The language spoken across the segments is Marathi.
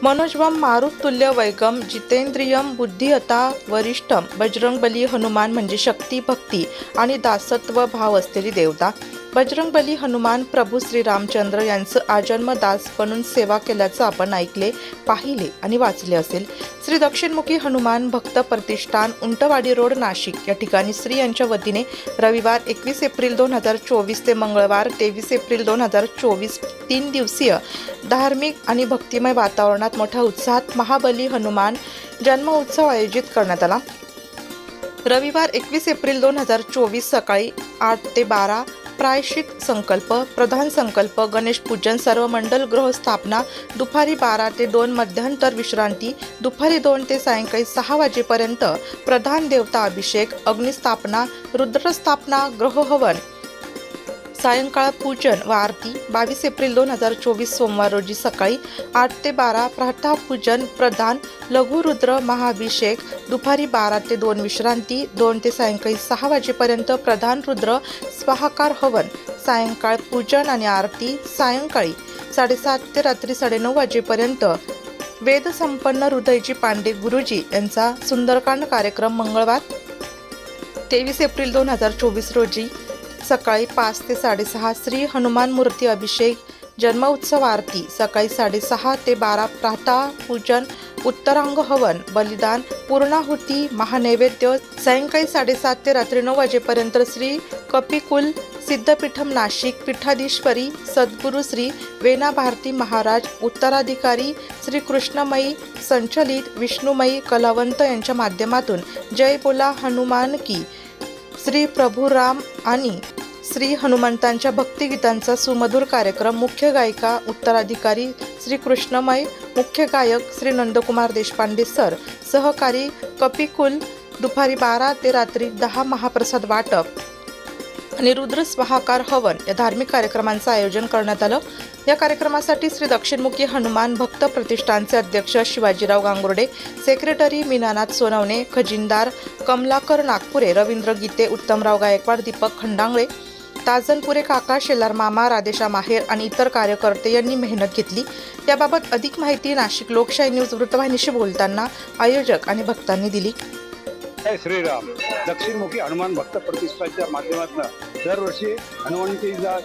मनोजवम मारुततुल्य वैगम जितेंद्रियम बुद्धियता वरिष्ठम बजरंगबली हनुमान म्हणजे शक्ती, भक्ती आणि दासत्व भाव असलेली देवता. बजरंगबली हनुमान प्रभू श्री रामचंद्र यांचं आजन्म दास बनून सेवा केल्याचं आपण ऐकले, पाहिले आणि वाचले असेल. श्री दक्षिणमुखी हनुमान भक्त प्रतिष्ठान, उंटवाडी रोड, नाशिक या ठिकाणी श्री यांच्या वतीने रविवार 21 एप्रिल 2024 ते मंगळवार 23 एप्रिल 2024 3 दिवसीय धार्मिक आणि भक्तिमय वातावरणात मोठ्या उत्साहात महाबली हनुमान जन्म उत्सव आयोजित करण्यात आला. रविवार 21 एप्रिल 2024 सकाळी 8 ते 12 प्रायश्चित संकल्प, प्रधान संकल्प, गणेश पूजन, सर्व मंडल ग्रह स्थापना, दुपारी 12 ते 2 मध्यांतर विश्रांती, दुपारी 2 ते सायंकाळी 6 वाजेपर्यंत प्रधान देवता अभिषेक, अग्निस्थापना, रुद्रस्थापना, ग्रहहवन, सायंकाळ पूजन व आरती. 22 एप्रिल 2024 सोमवार रोजी सकाळी 8 ते 12 प्रातः पूजन, प्रधान लघुरुद्र महाअभिषेक, दुपारी 12 ते 2 विश्रांती, 2 ते सायंकाळी 6 वाजेपर्यंत प्रधान रुद्र स्वाहाकार हवन, सायंकाळ पूजन आणि आरती. सायंकाळी 7:30 ते रात्री 9:30 वाजेपर्यंत वेदसंपन्न हृदयजी पांडे गुरुजी यांचा सुंदरकांड कार्यक्रम. मंगळवार 23 एप्रिल 2024 रोजी सकाळी 5 ते 6:30 श्री हनुमान मूर्ती अभिषेक, जन्म उत्सव आरती. सकाळी 6:30 ते 12 प्रातः पूजन, उत्तरांग हवन, बलिदान, पूर्णाहुती, महानैवेद्य. सायंकाळी 7:30 ते रात्री 9 वाजेपर्यंत श्री कपिकुल सिद्धपीठम नाशिक पीठाधीश्वरी सद्गुरू श्री वेना भारती महाराज उत्तराधिकारी श्री कृष्णमयी संचलित विष्णुमयी कलावंत यांच्या माध्यमातून जय बोला हनुमान की, श्री प्रभुराम आणि श्री हनुमंतांच्या भक्तिगीतांचा सुमधुर कार्यक्रम. मुख्य गायिका उत्तराधिकारी श्री कृष्णमय, मुख्य गायक श्री नंदकुमार देशपांडे सर, सहकारी कपिकुल. दुपारी 12 ते रात्री 10 महाप्रसाद वाटप आणि रुद्र स्वाहाकार हवन या धार्मिक कार्यक्रमांचं आयोजन करण्यात आलं. या कार्यक्रमासाठी श्री दक्षिणमुखी हनुमान भक्त प्रतिष्ठानचे अध्यक्ष शिवाजीराव गांगुर्डे, सेक्रेटरी मीनानाथ सोनवणे, खजिनदार कमलाकर नागपुरे, रवींद्र गीते, उत्तमराव गायकवाड, दीपक खंडांगळे, ताजनपुरे काका, शेलार मामा, राधेशा माहेर आणि इतर कार्यकर्ते यांनी मेहनत घेतली. याबाबत अधिक माहिती नाशिक लोकशाही न्यूज वृत्तवाहिनीशी बोलताना आयोजक आणि भक्तांनी दिली. जय श्रीराम. दक्षिणमुखी हनुमान भक्त प्रतिष्ठानच्या माध्यमातून दरवर्षी हनुमानजीचा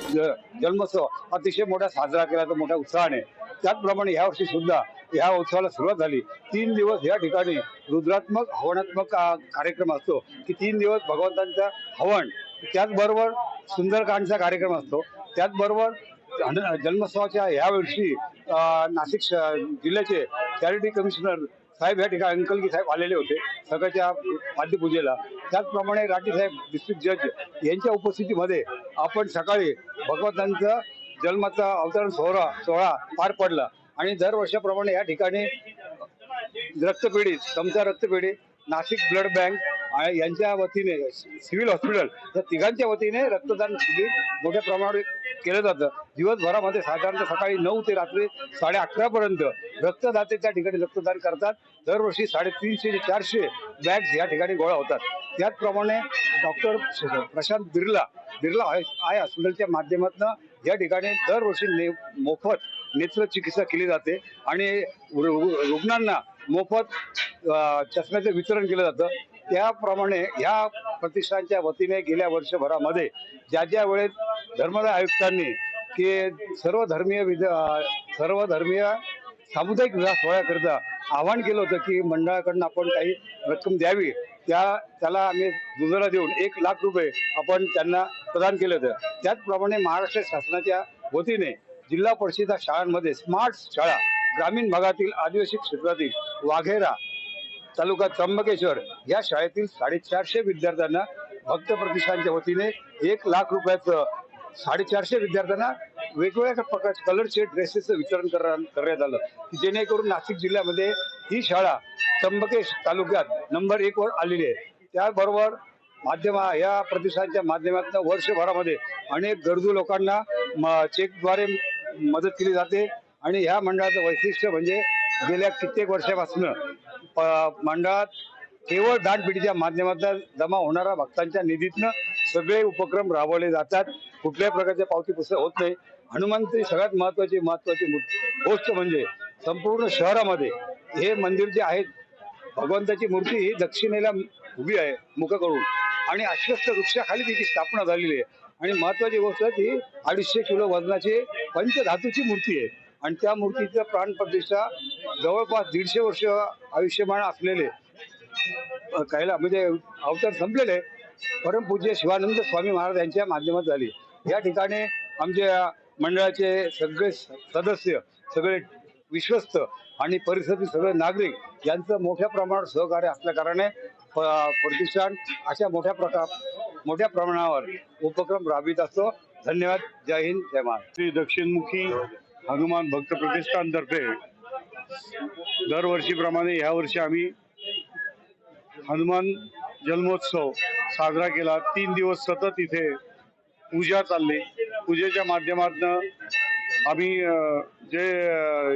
जन्मोत्सव अतिशय मोठा साजरा केला जातो, मोठ्या उत्साहाने. त्याचप्रमाणे यावर्षी सुद्धा या उत्सवाला सुरुवात झाली. 3 दिवस या ठिकाणी रुद्रात्मक हवनात्मक कार्यक्रम असतो की 3 दिवस भगवंतांचा हवन, त्याचबरोबर सुंदरकांडचा कार्यक्रम असतो. त्याचबरोबर जन्मोत्सवाच्या यावर्षी नाशिक जिल्ह्याचे चॅरिटी कमिशनर साहेब या ठिकाणी अंकलगी साहेब आलेले होते सकाळच्या पाद्यपूजेला. त्याचप्रमाणे राठी साहेब डिस्ट्रिक्ट जज यांच्या उपस्थितीमध्ये आपण सकाळी भगवंतांचा जन्माचा अवतरण सोहळा पार पडला. आणि दरवर्षाप्रमाणे या ठिकाणी रक्तपेढी, समता रक्तपेढी, नाशिक ब्लड बँक यांच्या वतीने, सिव्हिल हॉस्पिटल या तिघांच्या वतीने रक्तदान शिबिर मोठ्या प्रमाणावर केलं जातं. दिवसभरामध्ये साधारणतः सकाळी 9 ते रात्री 11:30 पर्यंत रक्तदाते त्या ठिकाणी रक्तदान करतात. दरवर्षी 350 ते 400 बॅग्स या ठिकाणी गोळा होतात. त्याचप्रमाणे डॉक्टर प्रशांत बिर्ला आय हॉस्पिटलच्या माध्यमातून या ठिकाणी दरवर्षी मोफत नेत्र चिकित्सा केली जाते आणि रुग्णांना मोफत चष्म्याचं वितरण केलं जातं. त्याप्रमाणे ह्या प्रतिष्ठानच्या वतीने गेल्या वर्षभरामध्ये ज्या वेळेस धर्मदाय आयुक्तांनी की सर्व धर्मीय सामुदायिक विवाह सोहळ्याकरिता आवाहन केलं होतं की मंडळाकडून आपण काही रक्कम द्यावी, त्याला आम्ही दुजोरा देऊन 1 लाख रुपये आपण त्यांना प्रदान केलं होतं. त्याचप्रमाणे महाराष्ट्र शासनाच्या वतीने जिल्हा परिषद शाळांमध्ये स्मार्ट शाळा, ग्रामीण भागातील आदिवासी क्षेत्रातील वाघेरा तालुका त्र्यंबकेश्वर या शाळेतील 450 विद्यार्थ्यांना भक्त प्रतिष्ठानच्या वतीने 1 लाख रुपयाचं 450 विद्यार्थ्यांना वेगवेगळ्या प्रकारचे कलरचे ड्रेसेसचं वितरण करण्यात आलं की जेणेकरून नाशिक जिल्ह्यामध्ये ही शाळा त्र्यंबकेश तालुक्यात नंबर 1 वर आलेली आहे. त्याचबरोबर या प्रतिष्ठानच्या माध्यमातून वर्षभरामध्ये अनेक गरजू लोकांना चेकद्वारे मदत केली जाते. आणि ह्या मंडळाचं वैशिष्ट्य म्हणजे गेल्या कित्येक वर्षापासून मंडळात केवळ दानपेटीच्या माध्यमातून जमा होणाऱ्या भक्तांच्या निधीतनं सगळे उपक्रम राबवले जातात. कुठल्याही प्रकारच्या पावती पुस्तक होत नाही. हनुमंतची सगळ्यात महत्वाची गोष्ट म्हणजे संपूर्ण शहरामध्ये हे मंदिर जे आहे, भगवंताची मूर्ती ही दक्षिणेला उभी आहे मुख करून, आणि अश्वत्थ वृक्षाखाली तिची स्थापना झालेली आहे. आणि महत्वाची गोष्ट ती 250 किलो वजनाची पंचधातूची मूर्ती आहे. आणि त्या मूर्तीचं प्राणप्रतिष्ठा जवळपास 150 वर्ष आयुष्यमान असलेले म्हणजे अवतार संपलेले परमपूज्य शिवानंद स्वामी महाराज यांच्या माध्यमात झाली. या ठिकाणी आमच्या मंडळाचे सगळे सदस्य, सगळे विश्वस्त आणि परिसरातील सगळे नागरिक यांचं मोठ्या प्रमाणावर सहकार्य असल्या कारणाने प्रतिष्ठान अशा मोठ्या प्रमाणावर उपक्रम राबवित असतो. धन्यवाद. जय हिंद, जय महाराष्ट्र. श्री दक्षिणमुखी हनुमान भक्त प्रतिष्ठानतर्फे दरवर्षीप्रमाणे यावर्षी आम्ही हनुमान जन्मोत्सव साजरा केला. 3 दिवस सतत इथे पूजा चालली. पूजेच्या माध्यमातून आम्ही जे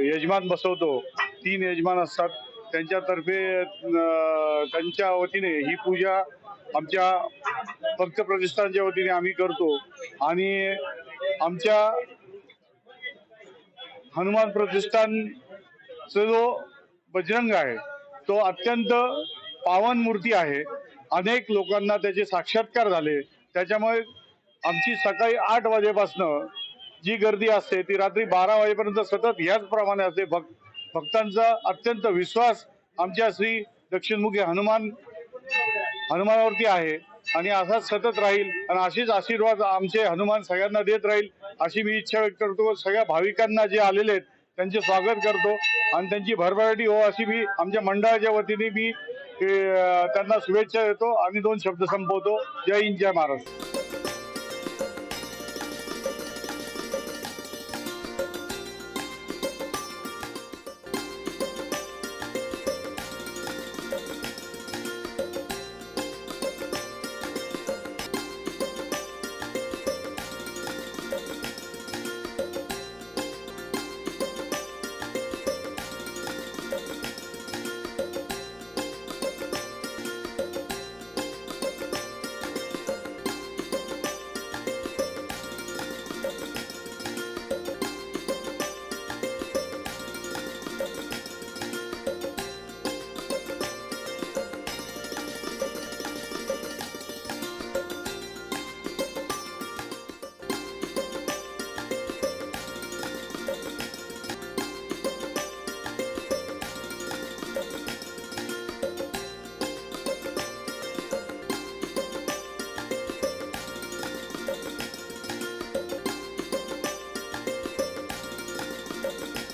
यजमान बसवतो, 3 यजमान असतात, त्यांच्यातर्फे त्यांच्या वतीने ही पूजा आमच्या भक्त प्रतिष्ठानच्या वतीने आम्ही करतो. आणि आमच्या हनुमान प्रतिष्ठानचा जो बजरंग आहे तो अत्यंत पावन मूर्ती आहे. अनेक लोकांना त्याचे साक्षात्कार झाले. त्याच्यामुळे आमची सकाळी 8 वाजेपासून जी गर्दी असते ती रात्री 12 वाजेपर्यंत सतत ह्याच प्रमाणे असते. भक्तांचा अत्यंत विश्वास आमच्या श्री दक्षिणमुखी हनुमानावरती आहे आणि असाच सतत राहील आणि अशीच आशीर्वाद आमचे हनुमान सगळ्यांना देत राहील अशी मी इच्छा व्यक्त करतो. सगळ्या भाविकांना जे आलेले आहेत त्यांचे स्वागत करतो आणि त्यांची भरभराटी हो अशी मी आमच्या मंडळाच्या वतीने मी त्यांना शुभेच्छा देतो आणि 2 शब्द संपवतो. जय हिंद, जय महाराष्ट्र.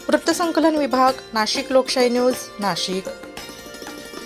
वृत्तसंकलन विभाग, नाशिक लोकशाही न्यूज, नाशिक.